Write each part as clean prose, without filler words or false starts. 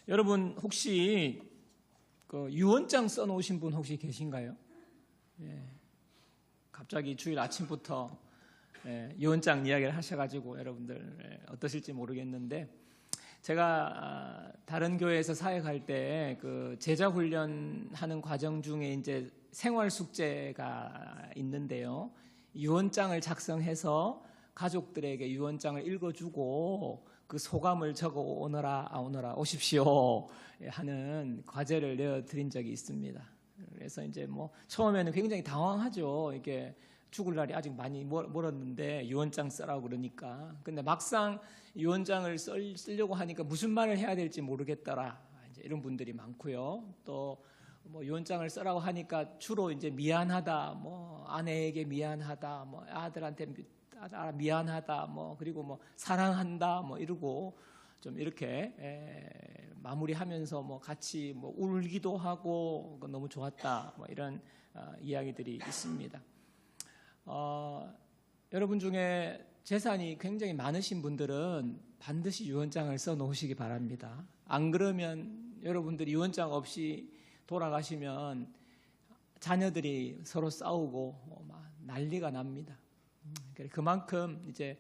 여러분 혹시 그 유언장 써놓으신 분 혹시 계신가요? 예. 갑자기 주일 아침부터 유언장 이야기를 하셔가지고 여러분들 어떠실지 모르겠는데, 제가 다른 교회에서 사역할 때 그 제자 훈련하는 과정 중에 이제 생활 숙제가 있는데요. 유언장을 작성해서 가족들에게 유언장을 읽어주고 그 소감을 적어 오너라 오십시오 하는 과제를 내어드린 적이 있습니다. 그래서 이제 뭐 처음에는 굉장히 당황하죠. 이게 죽을 날이 아직 많이 멀었는데 유언장 쓰라고 그러니까. 근데 막상 유언장을 쓰려고 하니까 무슨 말을 해야 될지 모르겠더라, 이제 이런 분들이 많고요. 또 뭐 유언장을 쓰라고 하니까 주로 이제 미안하다, 뭐 아내에게 미안하다, 뭐 아들한테 미안하다, 뭐 그리고 뭐 사랑한다, 뭐 이러고 좀 이렇게 마무리하면서 뭐 같이 뭐 울기도 하고 너무 좋았다, 뭐 이런 이야기들이 있습니다. 여러분 중에 재산이 굉장히 많으신 분들은 반드시 유언장을 써 놓으시기 바랍니다. 안 그러면 여러분들이 유언장 없이 돌아가시면 자녀들이 서로 싸우고 막 난리가 납니다. 그만큼 이제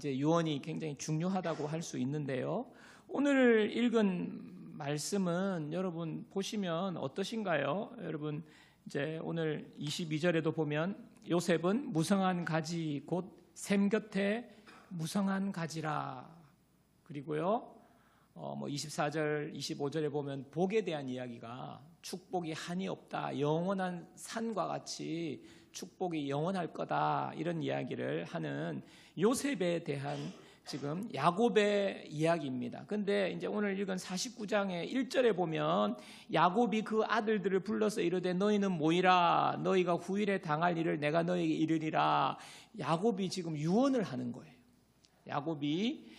유언이 굉장히 중요하다고 할 수 있는데요. 오늘 읽은 말씀은 여러분 보시면 어떠신가요? 여러분 이제 오늘 22절에도 보면 요셉은 무성한 가지 곧 샘 곁에 무성한 가지라. 그리고요 뭐 24절 25절에 보면 복에 대한 이야기가 축복이 한이 없다, 영원한 산과 같이 축복이 영원할 거다, 이런 이야기를 하는 요셉에 대한 지금 야곱의 이야기입니다. 근데 이제 오늘 읽은 49장의 1절에 보면 야곱이 그 아들들을 불러서 이르되 너희는 모이라, 너희가 후일에 당할 일을 내가 너희에게 이르리라. 야곱이 지금 유언을 하는 거예요. 야곱이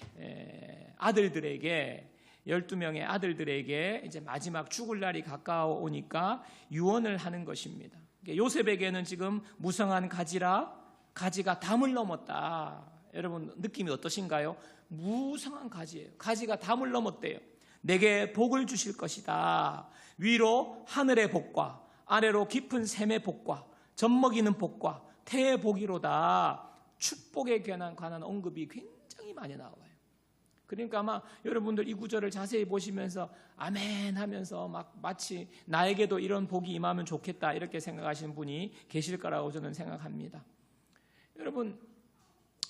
아들들에게 12명의 아들들에게 이제 마지막 죽을 날이 가까워오니까 유언을 하는 것입니다. 요셉에게는 지금 무성한 가지라, 가지가 담을 넘었다. 여러분 느낌이 어떠신가요? 무성한 가지예요. 가지가 담을 넘었대요. 내게 복을 주실 것이다. 위로 하늘의 복과 아래로 깊은 샘의 복과 젖먹이는 복과 태의 복이로다. 축복에 관한 언급이 굉장히 많이 나와요. 그러니까 아마 여러분들 이 구절을 자세히 보시면서 아멘 하면서 막 마치 나에게도 이런 복이 임하면 좋겠다 이렇게 생각하시는 분이 계실 거라고 저는 생각합니다. 여러분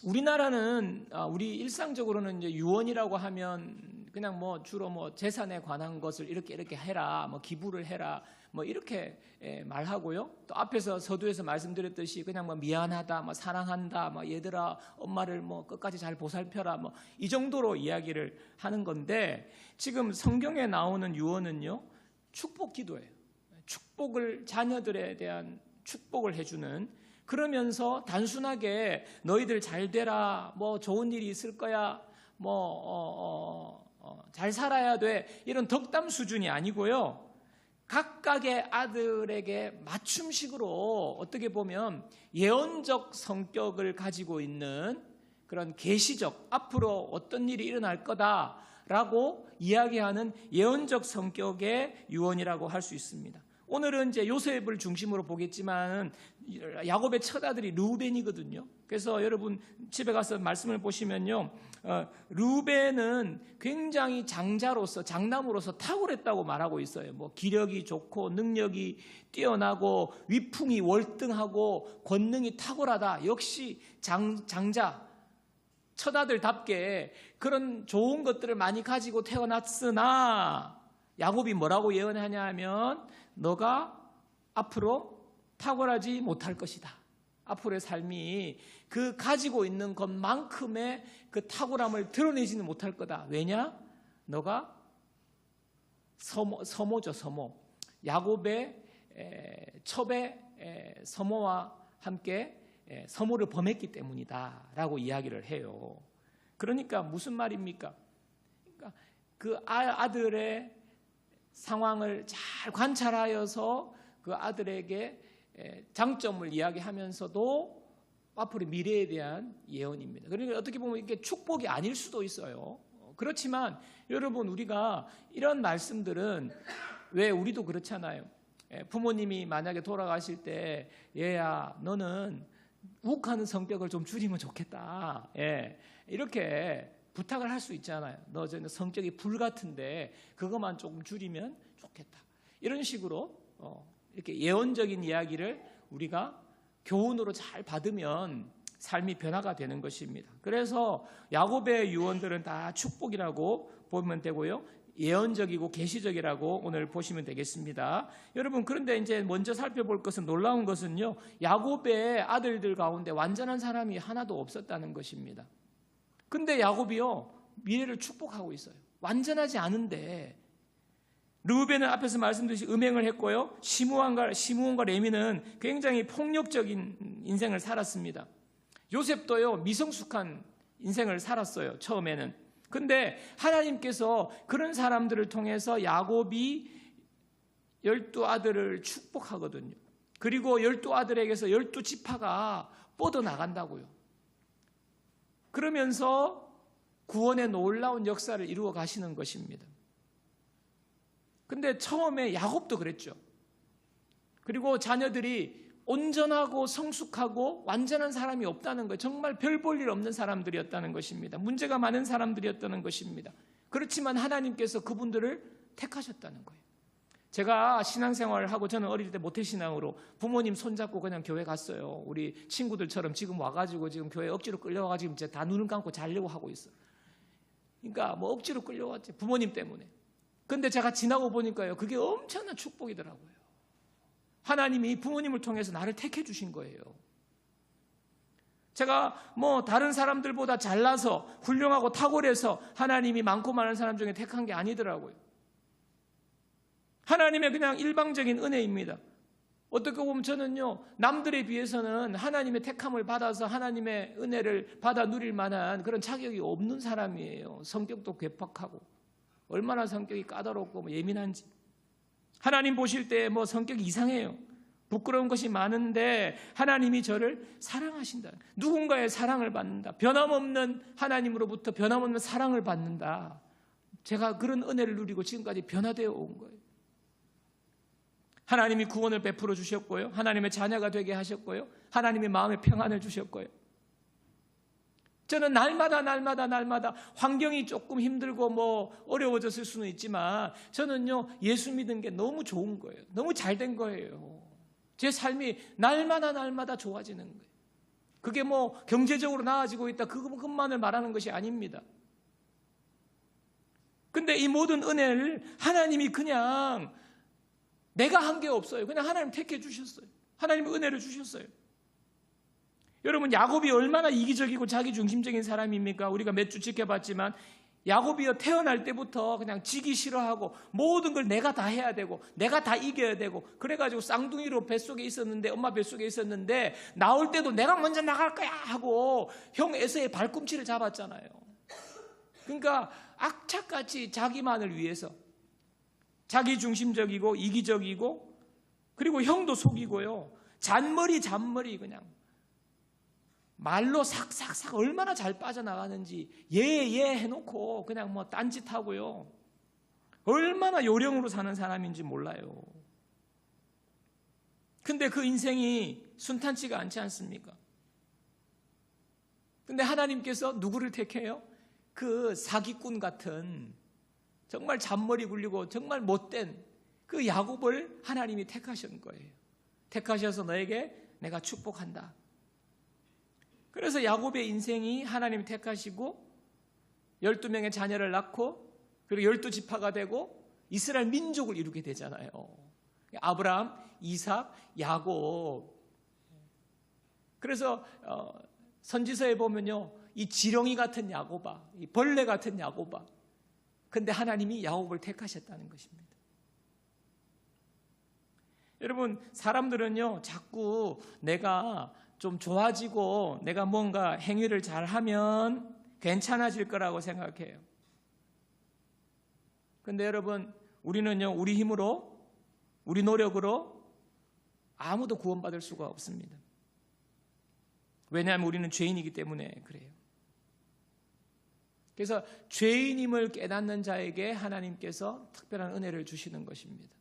우리나라는 우리 일상적으로는 이제 유언이라고 하면 그냥 뭐 주로 뭐 재산에 관한 것을 이렇게 해라, 뭐 기부를 해라, 뭐 이렇게 말하고요. 또 앞에서 서두에서 말씀드렸듯이 그냥 뭐 미안하다, 뭐 사랑한다, 뭐 얘들아 엄마를 뭐 끝까지 잘 보살펴라, 뭐 이 정도로 이야기를 하는 건데, 지금 성경에 나오는 유언은요 축복 기도예요. 축복을, 자녀들에 대한 축복을 해주는, 그러면서 단순하게 너희들 잘 되라, 뭐 좋은 일이 있을 거야, 뭐 잘 살아야 돼, 이런 덕담 수준이 아니고요. 각각의 아들에게 맞춤식으로 어떻게 보면 예언적 성격을 가지고 있는 그런 계시적, 앞으로 어떤 일이 일어날 거다라고 이야기하는 예언적 성격의 유언이라고 할 수 있습니다. 오늘은 이제 요셉을 중심으로 보겠지만 야곱의 첫 아들이 르우벤이거든요. 그래서 여러분 집에 가서 말씀을 보시면요, 르우벤은 굉장히 장자로서, 장남으로서 탁월했다고 말하고 있어요. 뭐 기력이 좋고 능력이 뛰어나고 위풍이 월등하고 권능이 탁월하다. 역시 장자, 첫 아들답게 그런 좋은 것들을 많이 가지고 태어났으나 야곱이 뭐라고 예언하냐 하면 너가 앞으로 탁월하지 못할 것이다. 앞으로의 삶이 그 가지고 있는 것만큼의 그 탁월함을 드러내지는 못할 거다. 왜냐? 너가 서모죠, 서모. 야곱의 첩의 서모와 함께 서모를 범했기 때문이다 라고 이야기를 해요. 그러니까 무슨 말입니까? 그러니까 그 아들의 상황을 잘 관찰하여서 그 아들에게 장점을 이야기하면서도 앞으로 미래에 대한 예언입니다. 그러니까 어떻게 보면 이게 축복이 아닐 수도 있어요. 그렇지만 여러분, 우리가 이런 말씀들은 왜 우리도 그렇잖아요. 부모님이 만약에 돌아가실 때 얘야 너는 욱하는 성격을 좀 줄이면 좋겠다, 이렇게 부탁을 할 수 있잖아요. 너 성격이 불 같은데 그것만 조금 줄이면 좋겠다, 이런 식으로 이렇게 예언적인 이야기를 우리가 교훈으로 잘 받으면 삶이 변화가 되는 것입니다. 그래서 야곱의 유언들은 다 축복이라고 보면 되고요, 예언적이고 계시적이라고 오늘 보시면 되겠습니다. 여러분, 그런데 이제 먼저 살펴볼 것은, 놀라운 것은요, 야곱의 아들들 가운데 완전한 사람이 하나도 없었다는 것입니다. 근데 야곱이요, 미래를 축복하고 있어요. 완전하지 않은데. 르우벤은 앞에서 말씀드렸듯이 음행을 했고요, 시므온과 레미는 굉장히 폭력적인 인생을 살았습니다. 요셉도요, 미성숙한 인생을 살았어요, 처음에는. 근데 하나님께서 그런 사람들을 통해서 야곱이 12아들을 축복하거든요. 그리고 12아들에게서 12지파가 뻗어나간다고요. 그러면서 구원의 놀라운 역사를 이루어 가시는 것입니다. 근데 처음에 야곱도 그랬죠. 그리고 자녀들이 온전하고 성숙하고 완전한 사람이 없다는 거예요. 정말 별 볼 일 없는 사람들이었다는 것입니다. 문제가 많은 사람들이었다는 것입니다. 그렇지만 하나님께서 그분들을 택하셨다는 거예요. 제가 신앙생활을 하고, 저는 어릴 때 모태신앙으로 부모님 손잡고 그냥 교회 갔어요. 우리 친구들처럼 지금 와가지고 지금 교회 억지로 끌려와가지고 이제 다 눈을 감고 자려고 하고 있어요. 그러니까 뭐 억지로 끌려왔지, 부모님 때문에. 근데 제가 지나고 보니까요, 그게 엄청난 축복이더라고요. 하나님이 부모님을 통해서 나를 택해 주신 거예요. 제가 뭐 다른 사람들보다 잘나서 훌륭하고 탁월해서 하나님이 많고 많은 사람 중에 택한 게 아니더라고요. 하나님의 그냥 일방적인 은혜입니다. 어떻게 보면 저는요, 남들에 비해서는 하나님의 택함을 받아서 하나님의 은혜를 받아 누릴 만한 그런 자격이 없는 사람이에요. 성격도 괴팍하고, 얼마나 성격이 까다롭고 예민한지. 하나님 보실 때 뭐 성격이 이상해요. 부끄러운 것이 많은데 하나님이 저를 사랑하신다. 누군가의 사랑을 받는다. 변함없는 하나님으로부터 변함없는 사랑을 받는다. 제가 그런 은혜를 누리고 지금까지 변화되어 온 거예요. 하나님이 구원을 베풀어 주셨고요, 하나님의 자녀가 되게 하셨고요, 하나님의 마음의 평안을 주셨고요. 저는 날마다 환경이 조금 힘들고 뭐 어려워졌을 수는 있지만 저는요, 예수 믿은 게 너무 좋은 거예요. 너무 잘된 거예요. 제 삶이 날마다 좋아지는 거예요. 그게 뭐 경제적으로 나아지고 있다, 그것만을 말하는 것이 아닙니다. 근데 이 모든 은혜를 하나님이 그냥 내가 한 게 없어요. 그냥 하나님 택해 주셨어요. 하나님이 은혜를 주셨어요. 여러분, 야곱이 얼마나 이기적이고 자기중심적인 사람입니까? 우리가 몇 주 지켜봤지만 야곱이요, 태어날 때부터 그냥 지기 싫어하고 모든 걸 내가 다 해야 되고 내가 다 이겨야 되고, 그래가지고 쌍둥이로 뱃속에 있었는데, 엄마 뱃속에 있었는데 나올 때도 내가 먼저 나갈 거야 하고 형 에서의 발꿈치를 잡았잖아요. 그러니까 악착같이 자기만을 위해서 자기중심적이고 이기적이고, 그리고 형도 속이고요, 잔머리 그냥 말로 삭삭삭 얼마나 잘 빠져나가는지 예 해놓고 그냥 뭐 딴짓하고요, 얼마나 요령으로 사는 사람인지 몰라요. 근데 그 인생이 순탄치가 않지 않습니까? 근데 하나님께서 누구를 택해요? 그 사기꾼 같은, 정말 잔머리 굴리고 정말 못된 그 야곱을 하나님이 택하신 거예요. 택하셔서 너에게 내가 축복한다. 그래서 야곱의 인생이 하나님이 택하시고 12명의 자녀를 낳고, 그리고 12지파가 되고 이스라엘 민족을 이루게 되잖아요. 아브라함, 이삭, 야곱. 그래서 선지서에 보면요, 이 지렁이 같은 야곱아, 이 벌레 같은 야곱아. 근데 하나님이 야곱을 택하셨다는 것입니다. 여러분, 사람들은요, 자꾸 내가 좀 좋아지고 내가 뭔가 행위를 잘하면 괜찮아질 거라고 생각해요. 근데 여러분, 우리는요, 우리 힘으로, 우리 노력으로 아무도 구원받을 수가 없습니다. 왜냐하면 우리는 죄인이기 때문에 그래요. 그래서 죄인임을 깨닫는 자에게 하나님께서 특별한 은혜를 주시는 것입니다.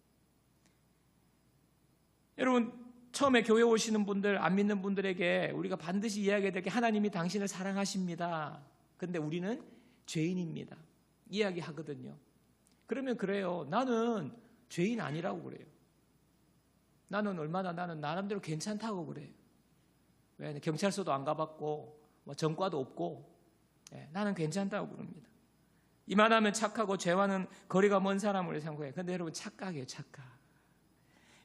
여러분, 처음에 교회 오시는 분들, 안 믿는 분들에게 우리가 반드시 이야기해야 될 게 하나님이 당신을 사랑하십니다. 그런데 우리는 죄인입니다. 이야기하거든요. 그러면 그래요. 나는 죄인 아니라고 그래요. 나는 나는 나름대로 괜찮다고 그래요. 왜? 경찰서도 안 가봤고 전과도 없고 나는 괜찮다고 그럽니다. 이만하면 착하고 죄와는 거리가 먼 사람으로 생각해요. 그런데 여러분, 착각이에요. 착각.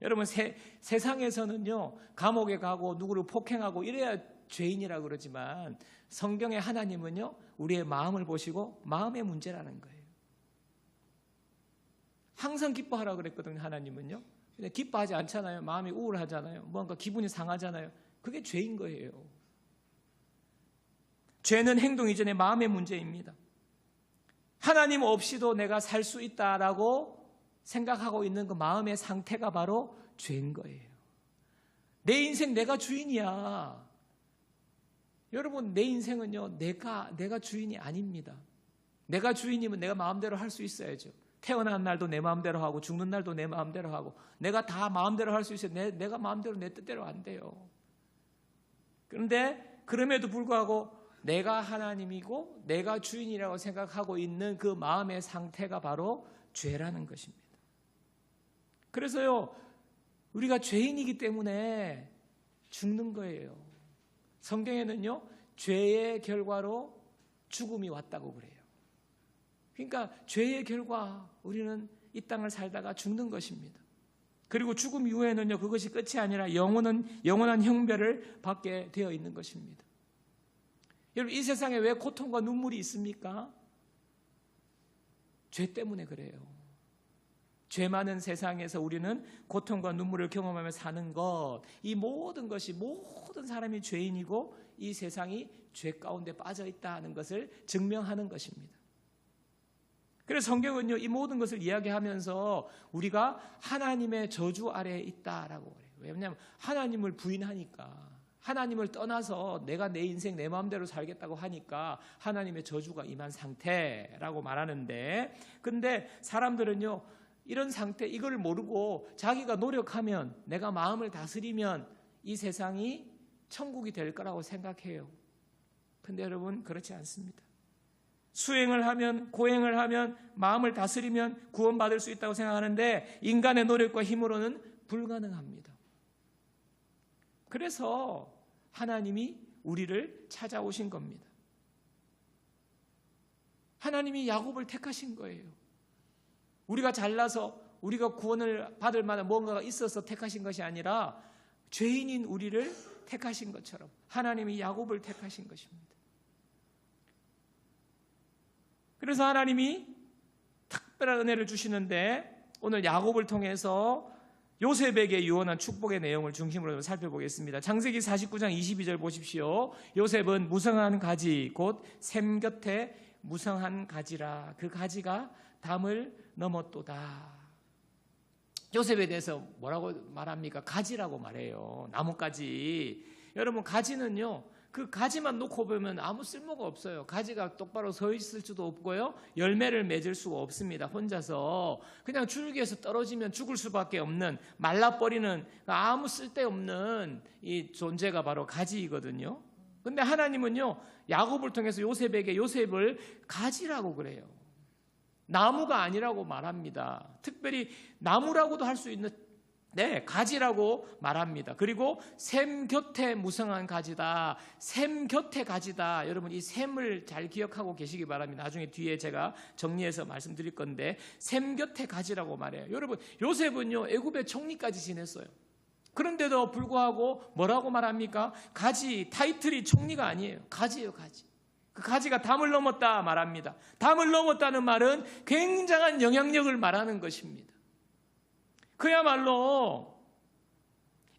여러분, 세상에서는요, 감옥에 가고 누구를 폭행하고 이래야 죄인이라고 그러지만 성경의 하나님은요, 우리의 마음을 보시고 마음의 문제라는 거예요. 항상 기뻐하라고 그랬거든요. 하나님은요. 근데 기뻐하지 않잖아요. 마음이 우울하잖아요. 뭔가 기분이 상하잖아요. 그게 죄인 거예요. 죄는 행동 이전에 마음의 문제입니다. 하나님 없이도 내가 살 수 있다라고 생각하고 있는 그 마음의 상태가 바로 죄인 거예요. 내 인생 내가 주인이야. 여러분, 내 인생은요, 내가 주인이 아닙니다. 내가 주인이면 내가 마음대로 할 수 있어야죠. 태어난 날도 내 마음대로 하고 죽는 날도 내 마음대로 하고 내가 다 마음대로 할 수 있어요. 내가 마음대로 내 뜻대로 안 돼요. 그런데 그럼에도 불구하고 내가 하나님이고 내가 주인이라고 생각하고 있는 그 마음의 상태가 바로 죄라는 것입니다. 그래서요, 우리가 죄인이기 때문에 죽는 거예요. 성경에는요, 죄의 결과로 죽음이 왔다고 그래요. 그러니까 죄의 결과, 우리는 이 땅을 살다가 죽는 것입니다. 그리고 죽음 이후에는요, 그것이 끝이 아니라 영원한 형벌을 받게 되어 있는 것입니다. 여러분, 이 세상에 왜 고통과 눈물이 있습니까? 죄 때문에 그래요. 죄 많은 세상에서 우리는 고통과 눈물을 경험하며 사는 것, 이 모든 것이, 모든 사람이 죄인이고 이 세상이 죄 가운데 빠져 있다는 것을 증명하는 것입니다. 그래서 성경은요, 이 모든 것을 이야기하면서 우리가 하나님의 저주 아래에 있다라고 그래요. 왜냐하면 하나님을 부인하니까, 하나님을 떠나서 내가 내 인생 내 마음대로 살겠다고 하니까 하나님의 저주가 임한 상태라고 말하는데, 근데 사람들은요, 이런 상태, 이걸 모르고 자기가 노력하면, 내가 마음을 다스리면 이 세상이 천국이 될 거라고 생각해요. 근데 여러분, 그렇지 않습니다. 수행을 하면, 고행을 하면, 마음을 다스리면 구원받을 수 있다고 생각하는데 인간의 노력과 힘으로는 불가능합니다. 그래서 하나님이 우리를 찾아오신 겁니다. 하나님이 야곱을 택하신 거예요. 우리가 잘나서 우리가 구원을 받을 만한 뭔가가 있어서 택하신 것이 아니라 죄인인 우리를 택하신 것처럼 하나님이 야곱을 택하신 것입니다. 그래서 하나님이 특별한 은혜를 주시는데, 오늘 야곱을 통해서 요셉에게 유언한 축복의 내용을 중심으로 살펴보겠습니다. 창세기 49장 22절 보십시오. 요셉은 무성한 가지, 곧 샘 곁에 무성한 가지라. 그 가지가 담을 넘었도다. 요셉에 대해서 뭐라고 말합니까? 가지라고 말해요. 나뭇가지. 여러분, 가지는요, 그 가지만 놓고 보면 아무 쓸모가 없어요. 가지가 똑바로 서 있을 수도 없고요, 열매를 맺을 수가 없습니다. 혼자서 그냥 줄기에서 떨어지면 죽을 수밖에 없는, 말라버리는 아무 쓸데없는 이 존재가 바로 가지이거든요. 근데 하나님은요, 야곱을 통해서 요셉을 가지라고 그래요. 나무가 아니라고 말합니다. 특별히 나무라고도 할 수 있는, 가지라고 말합니다. 그리고 샘 곁에 무성한 가지다. 샘 곁에 가지다. 여러분, 이 샘을 잘 기억하고 계시기 바랍니다. 나중에 뒤에 제가 정리해서 말씀드릴 건데, 샘 곁에 가지라고 말해요. 여러분, 요셉은요, 애굽의 총리까지 지냈어요. 그런데도 불구하고 뭐라고 말합니까? 가지, 타이틀이 총리가 아니에요. 가지예요, 가지. 그 가지가 담을 넘었다 말합니다. 담을 넘었다는 말은 굉장한 영향력을 말하는 것입니다. 그야말로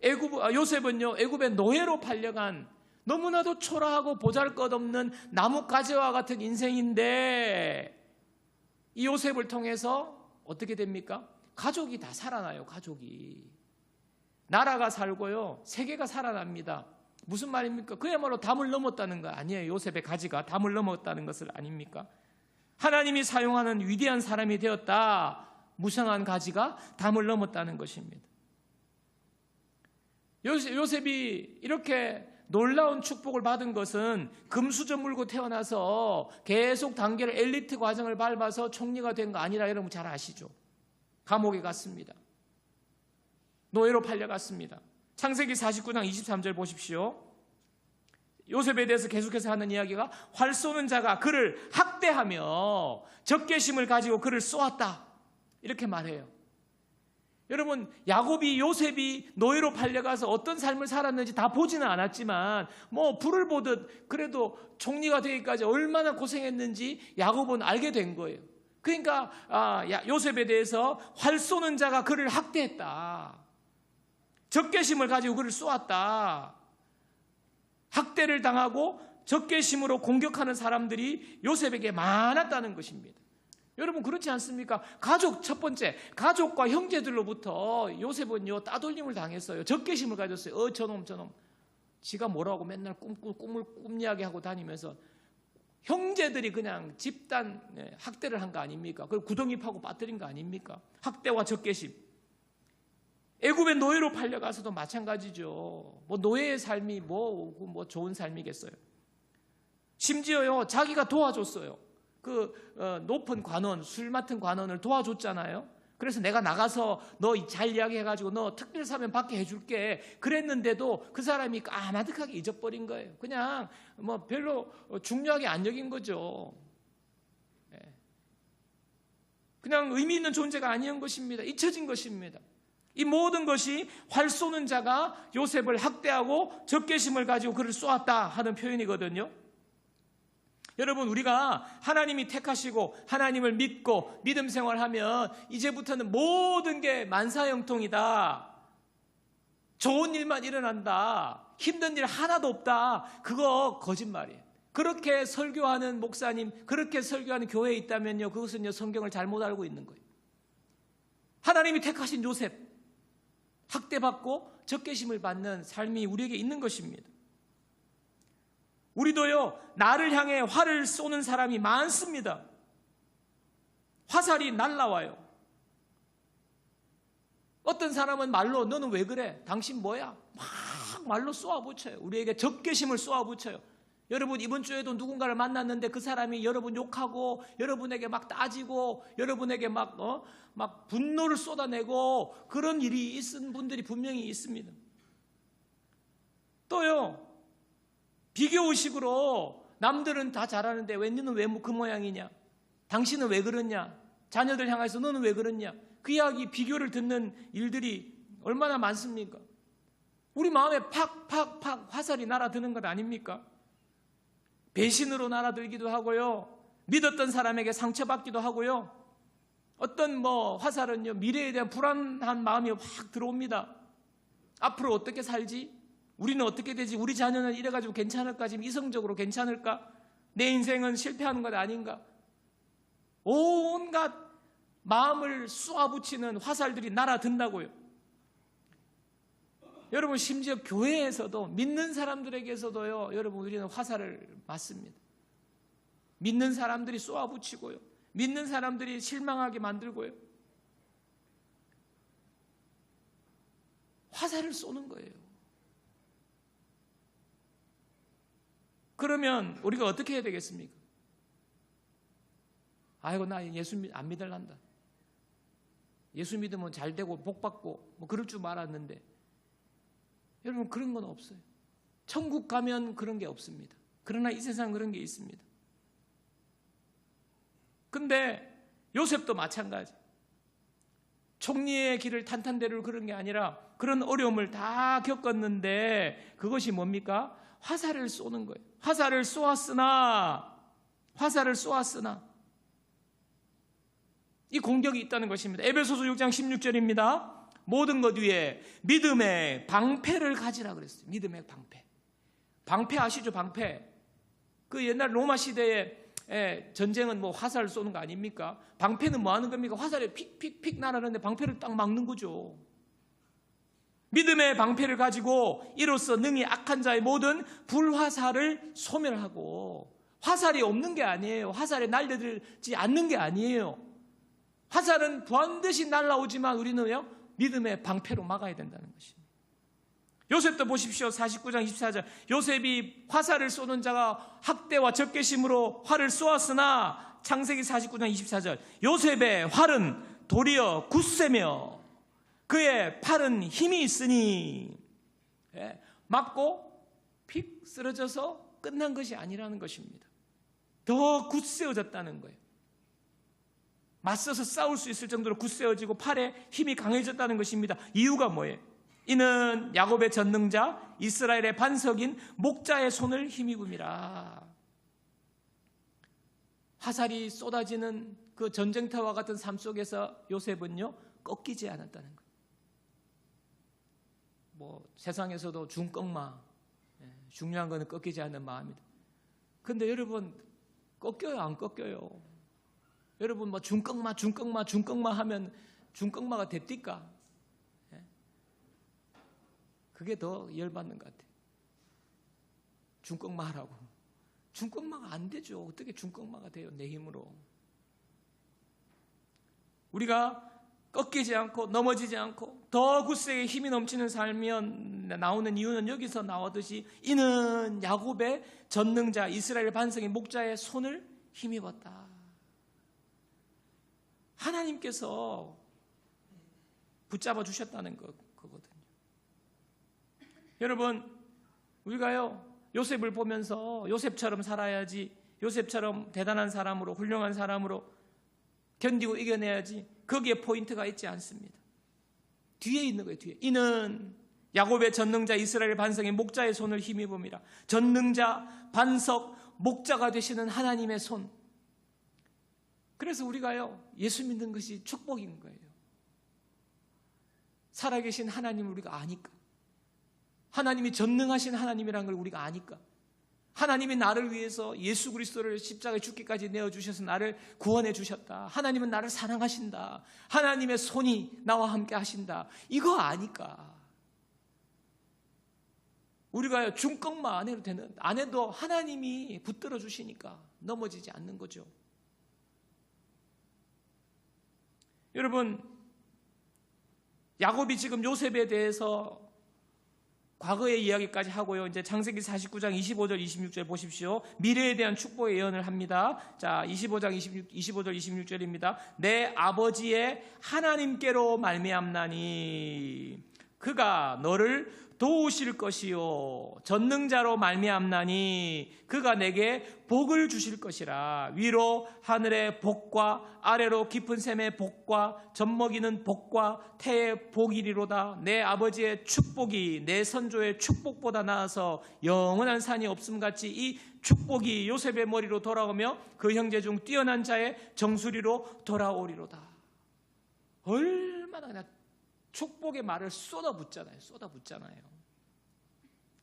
요셉은요, 애굽의 노예로 팔려간 너무나도 초라하고 보잘것없는 나뭇가지와 같은 인생인데, 이 요셉을 통해서 어떻게 됩니까? 가족이 다 살아나요. 가족이. 나라가 살고요, 세계가 살아납니다. 무슨 말입니까? 그야말로 담을 넘었다는 거 아니에요. 요셉의 가지가 담을 넘었다는 것을 아닙니까? 하나님이 사용하는 위대한 사람이 되었다. 무성한 가지가 담을 넘었다는 것입니다. 요셉이 이렇게 놀라운 축복을 받은 것은 금수저 물고 태어나서 계속 단계를 엘리트 과정을 밟아서 총리가 된 거 아니라 여러분 잘 아시죠? 감옥에 갔습니다. 노예로 팔려갔습니다. 창세기 49장 23절 보십시오. 요셉에 대해서 계속해서 하는 이야기가 활 쏘는 자가 그를 학대하며 적개심을 가지고 그를 쏘았다. 이렇게 말해요. 여러분, 야곱이 요셉이 노예로 팔려가서 어떤 삶을 살았는지 다 보지는 않았지만 뭐 불을 보듯 그래도 총리가 되기까지 얼마나 고생했는지 야곱은 알게 된 거예요. 그러니까 요셉에 대해서 활 쏘는 자가 그를 학대했다. 적개심을 가지고 그를 쏘았다. 학대를 당하고 적개심으로 공격하는 사람들이 요셉에게 많았다는 것입니다. 여러분 그렇지 않습니까? 첫 번째 가족과 형제들로부터 요셉은요 따돌림을 당했어요. 적개심을 가졌어요. 저놈 지가 뭐라고 맨날 꿈을 꿈이야기하고 다니면서 형제들이 그냥 집단 학대를 한 거 아닙니까? 그걸 구덩이 파고 빠뜨린 거 아닙니까? 학대와 적개심. 애굽의 노예로 팔려가서도 마찬가지죠. 뭐 노예의 삶이 뭐 좋은 삶이겠어요. 심지어요 자기가 도와줬어요. 높은 관원, 술 맡은 관원을 도와줬잖아요. 그래서 내가 나가서 너 잘 이야기해가지고 너 특별 사면 받게 해줄게 그랬는데도 그 사람이 까마득하게 잊어버린 거예요. 그냥 뭐 별로 중요하게 안 여긴 거죠. 그냥 의미 있는 존재가 아니었던 것입니다. 잊혀진 것입니다. 이 모든 것이 활 쏘는 자가 요셉을 학대하고 적개심을 가지고 그를 쏘았다 하는 표현이거든요. 여러분 우리가 하나님이 택하시고 하나님을 믿고 믿음 생활하면 이제부터는 모든 게 만사형통이다. 좋은 일만 일어난다. 힘든 일 하나도 없다. 그거 거짓말이에요. 그렇게 설교하는 목사님, 그렇게 설교하는 교회에 있다면요 그것은요 성경을 잘못 알고 있는 거예요. 하나님이 택하신 요셉 학대받고 적개심을 받는 삶이 우리에게 있는 것입니다. 우리도요 나를 향해 활을 쏘는 사람이 많습니다. 화살이 날라와요. 어떤 사람은 말로 너는 왜 그래? 당신 뭐야? 막 말로 쏘아붙여요. 우리에게 적개심을 쏘아붙여요. 여러분 이번 주에도 누군가를 만났는데 그 사람이 여러분 욕하고 여러분에게 막 따지고 여러분에게 막 분노를 쏟아내고 그런 일이 있은 분들이 분명히 있습니다. 또요 비교의식으로 남들은 다 잘하는데 왜 너는 왜 그 모양이냐? 당신은 왜 그러냐? 자녀들 향해서 너는 왜 그러냐? 그 이야기 비교를 듣는 일들이 얼마나 많습니까? 우리 마음에 팍팍팍 화살이 날아드는 것 아닙니까? 배신으로 날아들기도 하고요. 믿었던 사람에게 상처받기도 하고요. 어떤 화살은요 미래에 대한 불안한 마음이 확 들어옵니다. 앞으로 어떻게 살지? 우리는 어떻게 되지? 우리 자녀는 이래가지고 괜찮을까? 지금 이성적으로 괜찮을까? 내 인생은 실패하는 것 아닌가? 온갖 마음을 쏘아붙이는 화살들이 날아든다고요. 여러분 심지어 교회에서도 믿는 사람들에게서도요 여러분 우리는 화살을 맞습니다. 믿는 사람들이 쏘아붙이고요. 믿는 사람들이 실망하게 만들고요. 화살을 쏘는 거예요. 그러면 우리가 어떻게 해야 되겠습니까? 아이고 나 예수 안 믿을란다. 예수 믿으면 잘 되고 복 받고 뭐 그럴 줄 알았는데 여러분 그런 건 없어요. 천국 가면 그런 게 없습니다. 그러나 이 세상 그런 게 있습니다. 근데 요셉도 마찬가지. 총리의 길을 탄탄대로 그런 게 아니라 그런 어려움을 다 겪었는데 그것이 뭡니까? 화살을 쏘는 거예요. 화살을 쏘았으나 이 공격이 있다는 것입니다. 에베소서 6장 16절입니다. 모든 것 위에 믿음의 방패를 가지라 그랬어요. 믿음의 방패. 방패 아시죠? 방패. 그 옛날 로마 시대에 전쟁은 화살을 쏘는 거 아닙니까? 방패는 뭐 하는 겁니까? 화살이 픽픽픽 날아가는데 방패를 딱 막는 거죠. 믿음의 방패를 가지고 이로써 능히 악한 자의 모든 불화살을 소멸하고, 화살이 없는 게 아니에요. 화살에 날려들지 않는 게 아니에요. 화살은 반드시 날아오지만 우리는요, 믿음의 방패로 막아야 된다는 것입니다. 요셉도 보십시오. 49장 24절. 요셉이 화살을 쏘는 자가 학대와 적개심으로 활을 쏘았으나, 창세기 49장 24절. 요셉의 활은 도리어 굳세며 그의 팔은 힘이 있으니, 맞고 픽 쓰러져서 끝난 것이 아니라는 것입니다. 더 굳세어졌다는 거예요. 맞서서 싸울 수 있을 정도로 굳세어지고 팔에 힘이 강해졌다는 것입니다. 이유가 뭐예요? 이는 야곱의 전능자 이스라엘의 반석인 목자의 손을 힘입음이라. 화살이 쏟아지는 그 전쟁터와 같은 삶 속에서 요셉은요, 꺾이지 않았다는 거예요. 세상에서도 중꺾마, 중요한 것은 꺾이지 않는 마음이다. 근데 여러분, 꺾여요, 안 꺾여요? 여러분 중꺾마 하면 중꺾마가 됩니까? 그게 더 열받는 것 같아요. 중꺾마 하라고. 중꺾마가 안 되죠. 어떻게 중꺾마가 돼요? 내 힘으로. 우리가 꺾이지 않고 넘어지지 않고 더 굳세게 힘이 넘치는 삶이 나오는 이유는 여기서 나오듯이 이는 야곱의 전능자 이스라엘 반석의 목자의 손을 힘입었다. 하나님께서 붙잡아 주셨다는 거거든요. 여러분, 우리가요, 요셉을 보면서 요셉처럼 살아야지, 요셉처럼 대단한 사람으로, 훌륭한 사람으로 견디고 이겨내야지, 거기에 포인트가 있지 않습니다. 뒤에 있는 거예요. 뒤에. 이는 야곱의 전능자 이스라엘 반석의 목자의 손을 힘입음이라. 전능자, 반석, 목자가 되시는 하나님의 손. 그래서 우리가요, 예수 믿는 것이 축복인 거예요. 살아계신 하나님을 우리가 아니까, 하나님이 전능하신 하나님이라는 걸 우리가 아니까, 하나님이 나를 위해서 예수 그리스도를 십자가에 죽기까지 내어주셔서 나를 구원해 주셨다, 하나님은 나를 사랑하신다, 하나님의 손이 나와 함께 하신다, 이거 아니까 우리가 중꺾마 안 해도 하나님이 붙들어 주시니까 넘어지지 않는 거죠. 여러분, 야곱이 지금 요셉에 대해서 과거의 이야기까지 하고요, 이제 창세기 49장 25절 26절 보십시오. 미래에 대한 축복의 예언을 합니다. 자, 25장 25절 26절입니다. 내 아버지의 하나님께로 말미암나니 그가 너를 도우실 것이요 전능자로 말미암나니 그가 내게 복을 주실 것이라. 위로 하늘의 복과 아래로 깊은 샘의 복과 젖먹이는 복과 태의 복이리로다. 내 아버지의 축복이 내 선조의 축복보다 나아서 영원한 산이 없음같이 이 축복이 요셉의 머리로 돌아오며 그 형제 중 뛰어난 자의 정수리로 돌아오리로다. 얼마나 축복의 말을 쏟아붓잖아요.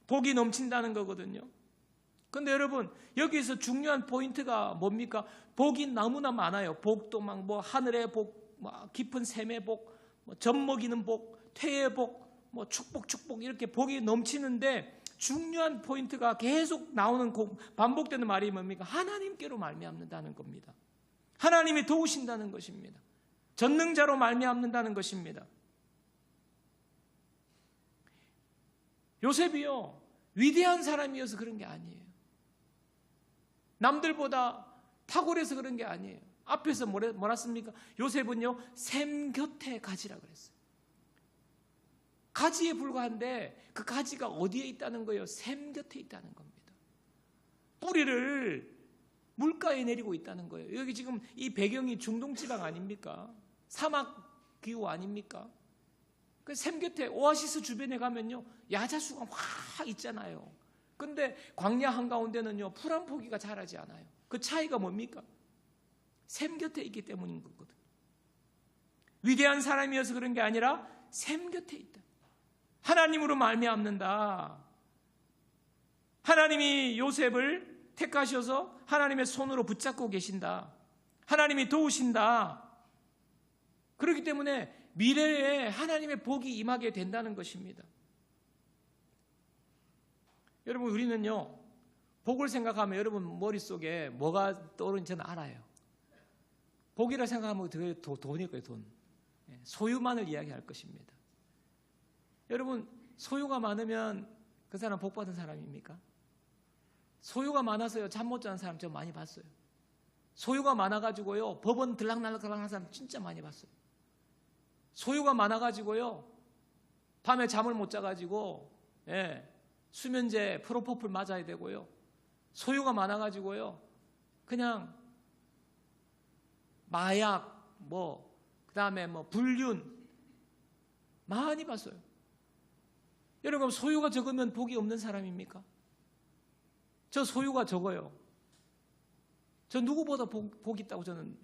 복이 넘친다는 거거든요. 근데 여러분, 여기서 중요한 포인트가 뭡니까? 복이 너무나 많아요. 복도 막 하늘의 복, 깊은 샘의 복, 젖먹이는 복, 태의 복, 축복 이렇게 복이 넘치는데 중요한 포인트가 계속 나오는 반복되는 말이 뭡니까? 하나님께로 말미암는다는 겁니다. 하나님이 도우신다는 것입니다. 전능자로 말미암는다는 것입니다. 요셉이요, 위대한 사람이어서 그런 게 아니에요. 남들보다 탁월해서 그런 게 아니에요. 앞에서 뭐라 씁니까? 요셉은요, 샘 곁에 가지라 그랬어요. 가지에 불과한데 그 가지가 어디에 있다는 거예요? 샘 곁에 있다는 겁니다. 뿌리를 물가에 내리고 있다는 거예요. 여기 지금 이 배경이 중동지방 아닙니까? 사막 기후 아닙니까? 그 샘 곁에 오아시스 주변에 가면요, 야자수가 확 있잖아요. 근데 광야 한가운데는요, 풀 한 포기가 자라지 않아요. 그 차이가 뭡니까? 샘 곁에 있기 때문인 거거든요. 위대한 사람이어서 그런 게 아니라 샘 곁에 있다. 하나님으로 말미암는다. 하나님이 요셉을 택하셔서 하나님의 손으로 붙잡고 계신다. 하나님이 도우신다. 그렇기 때문에 미래에 하나님의 복이 임하게 된다는 것입니다. 여러분, 우리는요, 복을 생각하면 여러분 머릿속에 뭐가 떠오르는지 저는 알아요. 복이라 생각하면 돈일 거예요, 돈. 소유만을 이야기할 것입니다. 여러분, 소유가 많으면 그 사람 복 받은 사람입니까? 소유가 많아서요, 잠 못 자는 사람 저 많이 봤어요. 소유가 많아가지고요, 법원 들락날락하는 사람 진짜 많이 봤어요. 소유가 많아가지고요, 밤에 잠을 못 자가지고, 수면제 프로포폴 맞아야 되고요. 소유가 많아가지고요, 그냥 마약, 그 다음에 불륜 많이 봤어요. 여러분, 소유가 적으면 복이 없는 사람입니까? 저 소유가 적어요. 저 누구보다 복이 있다고 저는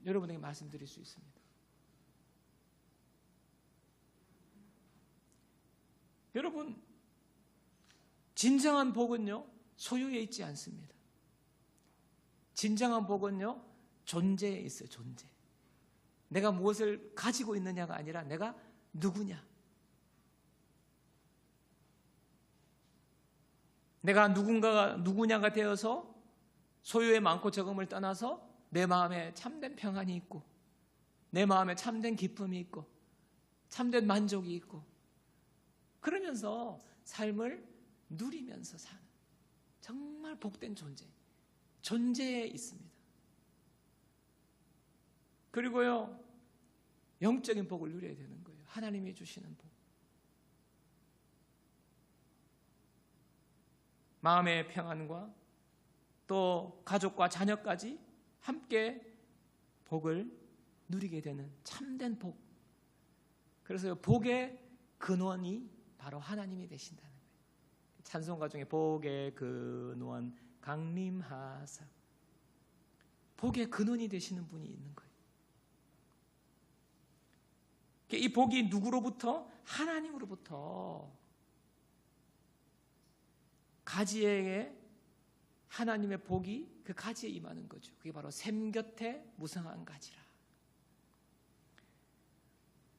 여러분에게 말씀드릴 수 있습니다. 여러분, 진정한 복은요, 소유에 있지 않습니다. 진정한 복은요, 존재에 있어요. 존재. 내가 무엇을 가지고 있느냐가 아니라 내가 누구냐. 내가 누구냐가 되어서 소유의 많고 적음을 떠나서 내 마음에 참된 평안이 있고, 내 마음에 참된 기쁨이 있고, 참된 만족이 있고, 그러면서 삶을 누리면서 사는 정말 복된 존재에 있습니다. 그리고요, 영적인 복을 누려야 되는 거예요. 하나님이 주시는 복. 마음의 평안과 또 가족과 자녀까지 함께 복을 누리게 되는 참된 복. 그래서 복의 근원이 바로 하나님이 되신다는 거예요. 찬송가 중에 복의 근원 강림하사, 복의 근원이 되시는 분이 있는 거예요. 이 복이 누구로부터? 하나님으로부터. 가지에게 하나님의 복이 그 가지에 임하는 거죠. 그게 바로 샘 곁에 무성한 가지라.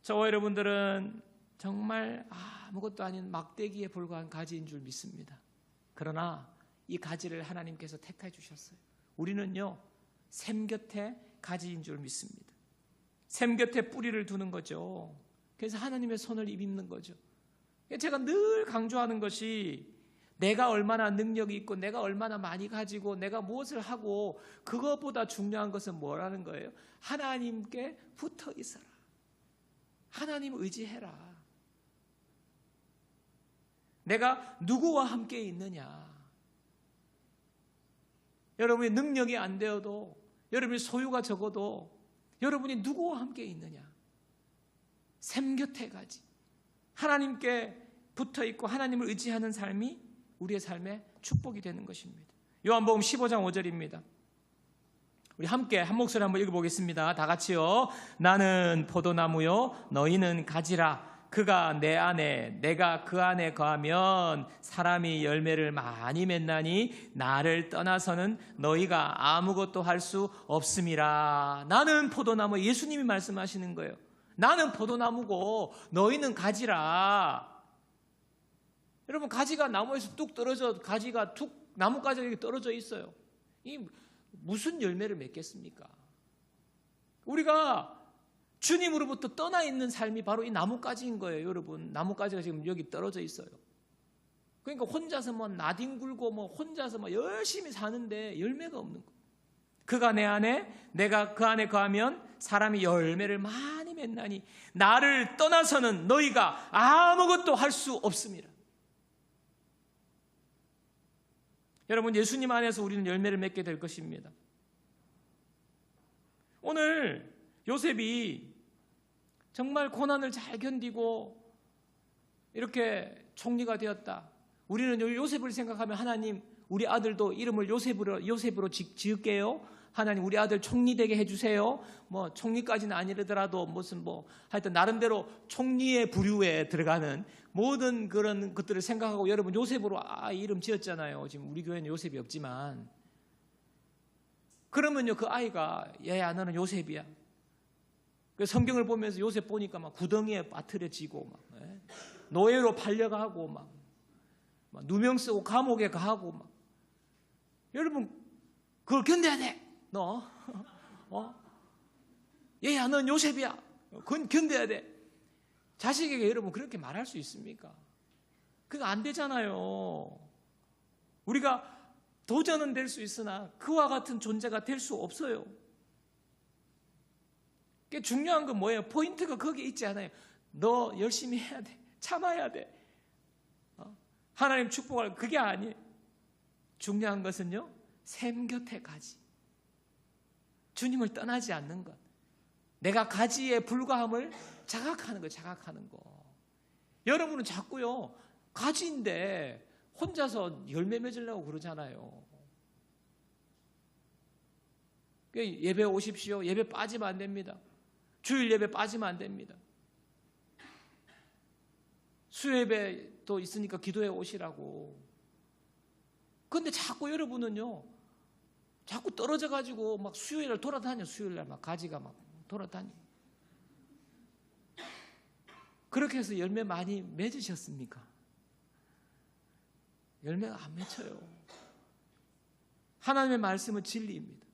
저와 여러분들은 정말 아무것도 아닌 막대기에 불과한 가지인 줄 믿습니다. 그러나 이 가지를 하나님께서 택해 주셨어요. 우리는요, 샘 곁에 가지인 줄 믿습니다. 샘 곁에 뿌리를 두는 거죠. 그래서 하나님의 손을 입는 거죠. 제가 늘 강조하는 것이, 내가 얼마나 능력이 있고 내가 얼마나 많이 가지고 내가 무엇을 하고, 그것보다 중요한 것은 뭐라는 거예요? 하나님께 붙어 있어라. 하나님 의지해라. 내가 누구와 함께 있느냐. 여러분이 능력이 안 되어도, 여러분이 소유가 적어도 여러분이 누구와 함께 있느냐. 샘 곁에 가지. 하나님께 붙어 있고 하나님을 의지하는 삶이 우리의 삶의 축복이 되는 것입니다. 요한복음 15장 5절입니다. 우리 함께 한 목소리 한번 읽어보겠습니다. 다 같이요. 나는 포도나무요, 너희는 가지라. 그가 내 안에, 내가 그 안에 거하면 사람이 열매를 많이 맺나니 나를 떠나서는 너희가 아무것도 할 수 없음이라. 나는 포도나무, 예수님이 말씀하시는 거예요. 나는 포도나무고 너희는 가지라. 여러분, 가지가 나무에서 뚝 떨어져, 가지가 툭 나뭇가지가 이렇게 떨어져 있어요. 이 무슨 열매를 맺겠습니까? 우리가 주님으로부터 떠나 있는 삶이 바로 이 나뭇가지인 거예요, 여러분. 나뭇가지가 지금 여기 떨어져 있어요. 그러니까 혼자서 나뒹굴고 혼자서 열심히 사는데 열매가 없는 거예요. 그가 내 안에, 내가 그 안에 거하면 사람이 열매를 많이 맺나니 나를 떠나서는 너희가 아무것도 할 수 없습니다. 여러분, 예수님 안에서 우리는 열매를 맺게 될 것입니다. 오늘 요셉이 정말 고난을 잘 견디고 이렇게 총리가 되었다. 우리는 요셉을 생각하면, 하나님, 우리 아들도 이름을 요셉으로 지을게요. 하나님, 우리 아들 총리 되게 해주세요. 총리까지는 아니더라도 하여튼 나름대로 총리의 부류에 들어가는 모든 그런 것들을 생각하고, 여러분, 요셉으로 이름 지었잖아요. 지금 우리 교회는 요셉이 없지만. 그러면요, 그 아이가, 얘야, 너는 요셉이야. 그 성경을 보면서 요셉 보니까 막 구덩이에 빠뜨려지고 막 노예로 팔려가고 막 누명 쓰고 감옥에 가고 막. 여러분 그걸 견뎌야 돼. 너 얘야 넌 요셉이야. 그건 견뎌야 돼. 자식에게 여러분 그렇게 말할 수 있습니까? 그거 안 되잖아요. 우리가 도전은 될 수 있으나 그와 같은 존재가 될 수 없어요. 중요한 건 뭐예요? 포인트가 거기에 있지 않아요. 너 열심히 해야 돼. 참아야 돼. 하나님 축복할 그게 아니에요. 중요한 것은요, 샘 곁에 가지. 주님을 떠나지 않는 것. 내가 가지에 불과함을 자각하는 거, 자각하는 거. 여러분은 자꾸요, 가지인데 혼자서 열매 맺으려고 그러잖아요. 예배 오십시오. 예배 빠지면 안 됩니다. 주일 예배 빠지면 안 됩니다. 수요예배도 있으니까 기도해 오시라고. 그런데 자꾸 여러분은요, 자꾸 떨어져 가지고 막 수요일날 돌아다녀. 수요일날 막 가지가 막 돌아다녀. 그렇게 해서 열매 많이 맺으셨습니까? 열매가 안 맺혀요. 하나님의 말씀은 진리입니다.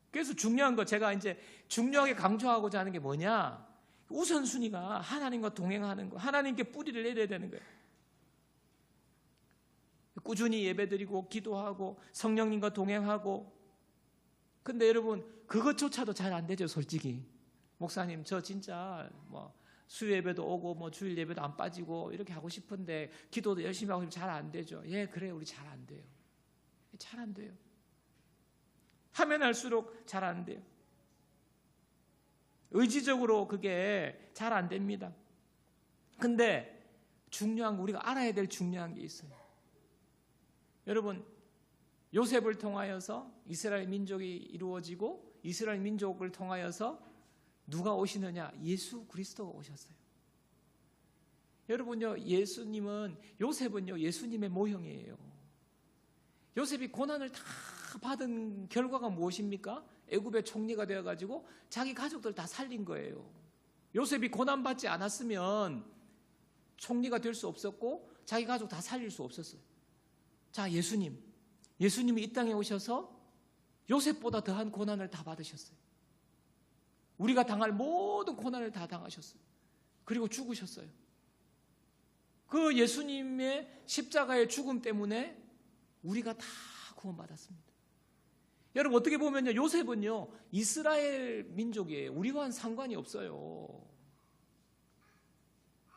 그래서 중요한 거, 제가 이제 중요하게 강조하고자 하는 게 뭐냐? 우선순위가 하나님과 동행하는 거, 하나님께 뿌리를 내려야 되는 거예요. 꾸준히 예배드리고 기도하고 성령님과 동행하고. 근데 여러분 그것조차도 잘 안 되죠. 솔직히 목사님 저 진짜 뭐 수요 예배도 오고 뭐 주일 예배도 안 빠지고 이렇게 하고 싶은데 기도도 열심히 하고 잘 안 되죠. 예, 그래, 우리 잘 안 돼요. 잘 안 돼요. 하면 할수록 잘 안 돼요. 의지적으로 그게 잘 안 됩니다. 근데 중요한 거, 우리가 알아야 될 중요한 게 있어요. 여러분, 요셉을 통하여서 이스라엘 민족이 이루어지고 이스라엘 민족을 통하여서 누가 오시느냐? 예수 그리스도가 오셨어요. 여러분요, 예수님은, 요셉은요, 예수님의 모형이에요. 요셉이 고난을 다 받은 결과가 무엇입니까? 애굽의 총리가 되어가지고 자기 가족들 다 살린 거예요. 요셉이 고난받지 않았으면 총리가 될 수 없었고 자기 가족 다 살릴 수 없었어요. 자, 예수님이 이 땅에 오셔서 요셉보다 더한 고난을 다 받으셨어요. 우리가 당할 모든 고난을 다 당하셨어요. 그리고 죽으셨어요. 그 예수님의 십자가의 죽음 때문에 우리가 다 구원받았습니다. 여러분, 어떻게 보면요, 요셉은요, 이스라엘 민족이에요. 우리와는 상관이 없어요.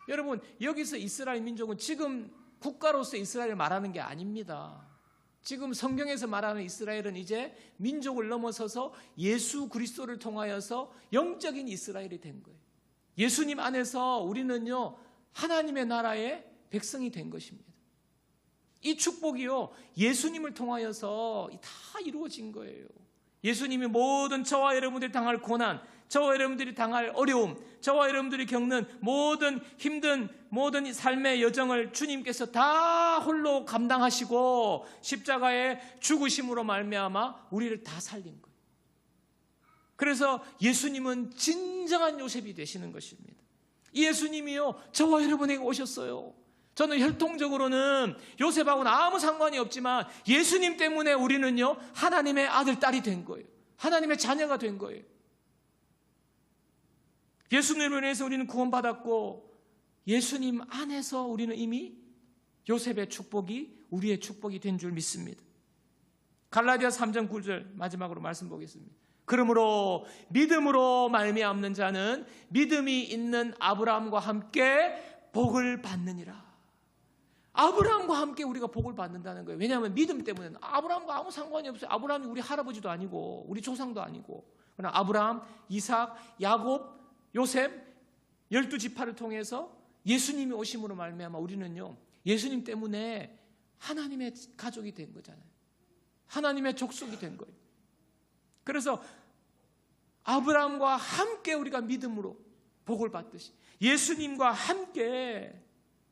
여러분, 여기서 이스라엘 민족은 지금 국가로서 이스라엘을 말하는 게 아닙니다. 지금 성경에서 말하는 이스라엘은 이제 민족을 넘어서서 예수 그리스도를 통하여서 영적인 이스라엘이 된 거예요. 예수님 안에서 우리는요, 하나님의 나라의 백성이 된 것입니다. 이 축복이요, 예수님을 통하여서 다 이루어진 거예요. 예수님이 모든 저와 여러분들이 당할 고난, 저와 여러분들이 당할 어려움, 저와 여러분들이 겪는 모든 힘든 모든 삶의 여정을 주님께서 다 홀로 감당하시고 십자가의 죽으심으로 말미암아 우리를 다 살린 거예요. 그래서 예수님은 진정한 요셉이 되시는 것입니다. 이 예수님이요, 저와 여러분에게 오셨어요. 저는 혈통적으로는 요셉하고는 아무 상관이 없지만 예수님 때문에 우리는요, 하나님의 아들, 딸이 된 거예요. 하나님의 자녀가 된 거예요. 예수님을 위해서 우리는 구원받았고 예수님 안에서 우리는 이미 요셉의 축복이 우리의 축복이 된 줄 믿습니다. 갈라디아 3장 9절 마지막으로 말씀 보겠습니다. 그러므로 믿음으로 말미암는 자는 믿음이 있는 아브라함과 함께 복을 받느니라. 아브라함과 함께 우리가 복을 받는다는 거예요. 왜냐하면 믿음 때문에. 아브라함과 아무 상관이 없어요. 아브라함이 우리 할아버지도 아니고 우리 조상도 아니고. 그러나 아브라함, 이삭, 야곱, 요셉 12지파를 통해서 예수님이 오심으로 말미암아 우리는요, 예수님 때문에 하나님의 가족이 된 거잖아요. 하나님의 족속이 된 거예요. 그래서 아브라함과 함께 우리가 믿음으로 복을 받듯이 예수님과 함께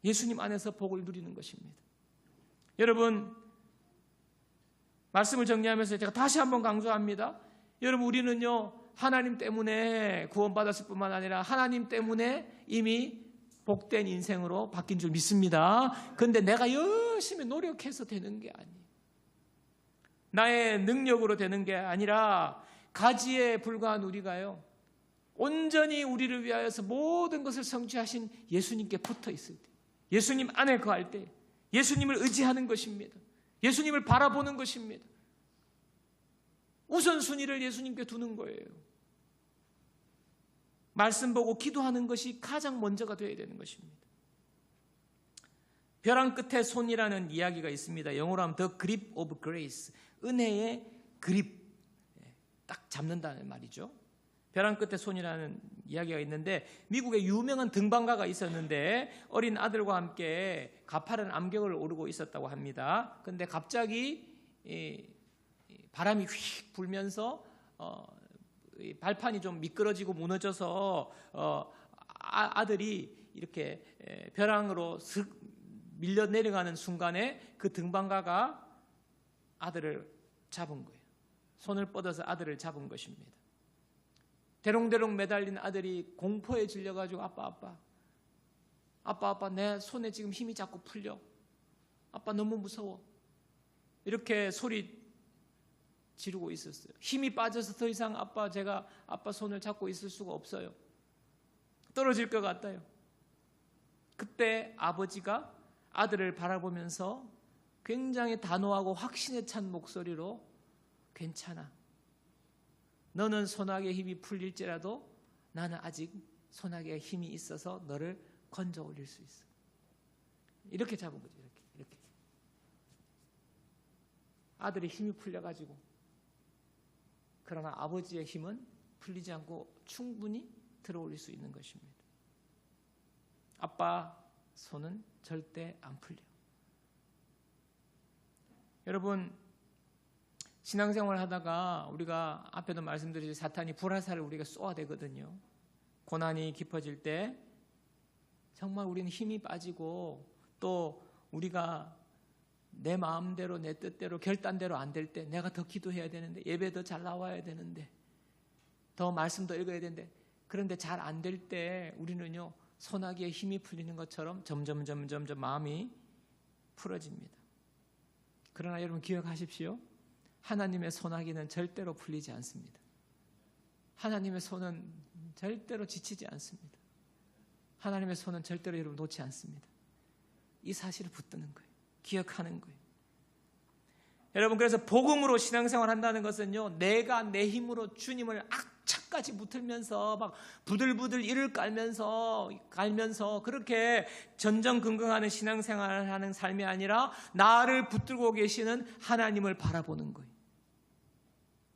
예수님 안에서 복을 누리는 것입니다. 여러분, 말씀을 정리하면서 제가 다시 한번 강조합니다. 여러분, 우리는요, 하나님 때문에 구원받았을 뿐만 아니라 하나님 때문에 이미 복된 인생으로 바뀐 줄 믿습니다. 그런데 내가 열심히 노력해서 되는 게 아니에요. 나의 능력으로 되는 게 아니라 가지에 불과한 우리가요, 온전히 우리를 위하여서 모든 것을 성취하신 예수님께 붙어 있을 때, 예수님 안에 거할 때 예수님을 의지하는 것입니다. 예수님을 바라보는 것입니다. 우선순위를 예수님께 두는 거예요. 말씀 보고 기도하는 것이 가장 먼저가 되어야 되는 것입니다. 벼랑 끝에 손이라는 이야기가 있습니다. 영어로 하면 The grip of grace, 은혜의 그립, 딱 잡는다는 말이죠. 벼랑 끝에 손이라는 이야기가 있는데, 미국에 유명한 등반가가 있었는데 어린 아들과 함께 가파른 암벽을 오르고 있었다고 합니다. 그런데 갑자기 바람이 휙 불면서 발판이 좀 미끄러지고 무너져서 아들이 이렇게 벼랑으로 슥 밀려 내려가는 순간에 그 등반가가 아들을 잡은 거예요. 손을 뻗어서 아들을 잡은 것입니다. 대롱대롱 매달린 아들이 공포에 질려가지고 아빠 내 손에 지금 힘이 자꾸 풀려. 아빠 너무 무서워. 이렇게 소리 지르고 있었어요. 힘이 빠져서 더 이상 제가 아빠 손을 잡고 있을 수가 없어요. 떨어질 것 같아요. 그때 아버지가 아들을 바라보면서 굉장히 단호하고 확신에 찬 목소리로, 괜찮아. 너는 소나기의 힘이 풀릴지라도 나는 아직 소나기의 힘이 있어서 너를 건져 올릴 수 있어. 이렇게 잡은 거죠. 이렇게. 아들의 힘이 풀려가지고, 그러나 아버지의 힘은 풀리지 않고 충분히 들어올릴 수 있는 것입니다. 아빠 손은 절대 안 풀려. 여러분, 신앙생활 하다가 우리가 앞에도 말씀드렸듯이 사탄이 불화살을 우리가 쏘아 대거든요. 고난이 깊어질 때 정말 우리는 힘이 빠지고, 또 우리가 내 마음대로 내 뜻대로 결단대로 안 될 때, 내가 더 기도해야 되는데, 예배 더 잘 나와야 되는데, 더 말씀 더 읽어야 되는데, 그런데 잘 안 될 때 우리는요, 소나기에 힘이 풀리는 것처럼 점점 마음이 풀어집니다. 그러나 여러분 기억하십시오. 하나님의 소나기는 절대로 풀리지 않습니다. 하나님의 손은 절대로 지치지 않습니다. 하나님의 손은 절대로 여러분 놓지 않습니다. 이 사실을 붙드는 거예요. 기억하는 거예요. 여러분, 그래서 복음으로 신앙생활 한다는 것은요, 내가 내 힘으로 주님을 악착까지 붙들면서 막 부들부들 이를 깔면서 그렇게 전전긍긍하는 신앙생활을 하는 삶이 아니라, 나를 붙들고 계시는 하나님을 바라보는 거예요.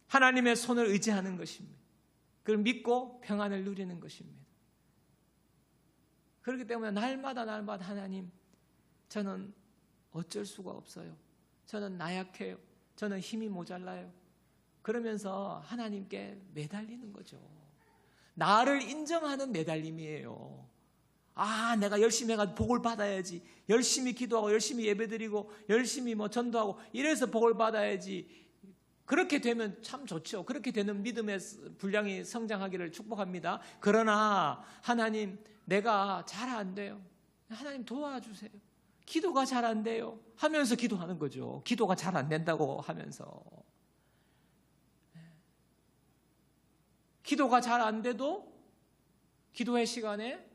하나님의 손을 의지하는 것입니다. 그걸 믿고 평안을 누리는 것입니다. 그렇기 때문에 날마다 하나님, 저는 어쩔 수가 없어요. 저는 나약해요. 저는 힘이 모자라요. 그러면서 하나님께 매달리는 거죠. 나를 인정하는 매달림이에요. 내가 열심히 해가지고 복을 받아야지. 열심히 기도하고 열심히 예배드리고 열심히 전도하고 이래서 복을 받아야지. 그렇게 되면 참 좋죠. 그렇게 되는 믿음의 분량이 성장하기를 축복합니다. 그러나 하나님, 내가 잘 안 돼요. 하나님 도와주세요. 기도가 잘 안 돼요 하면서 기도하는 거죠. 기도가 잘 안 된다고 하면서. 기도가 잘 안 돼도 기도회 시간에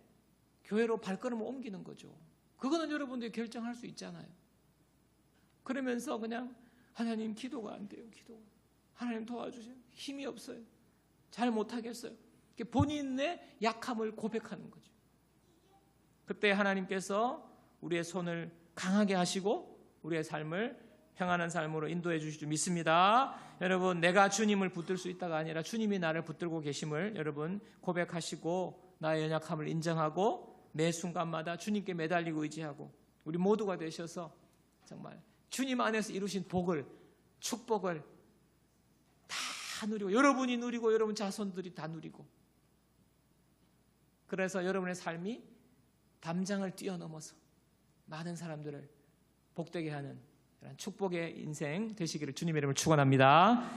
교회로 발걸음을 옮기는 거죠. 그거는 여러분들이 결정할 수 있잖아요. 그러면서 그냥 하나님, 기도가 안 돼요. 하나님 도와주세요. 힘이 없어요. 잘 못하겠어요. 본인의 약함을 고백하는 거죠. 그때 하나님께서 우리의 손을 강하게 하시고 우리의 삶을 평안한 삶으로 인도해 주실 줄 믿습니다. 여러분, 내가 주님을 붙들 수 있다가 아니라 주님이 나를 붙들고 계심을 여러분 고백하시고, 나의 연약함을 인정하고 매 순간마다 주님께 매달리고 의지하고, 우리 모두가 되셔서 정말 주님 안에서 이루신 복을, 축복을 다 누리고, 여러분이 누리고 여러분 자손들이 다 누리고, 그래서 여러분의 삶이 담장을 뛰어넘어서 많은 사람들을 복되게 하는 이런 축복의 인생 되시기를 주님의 이름으로 축원합니다.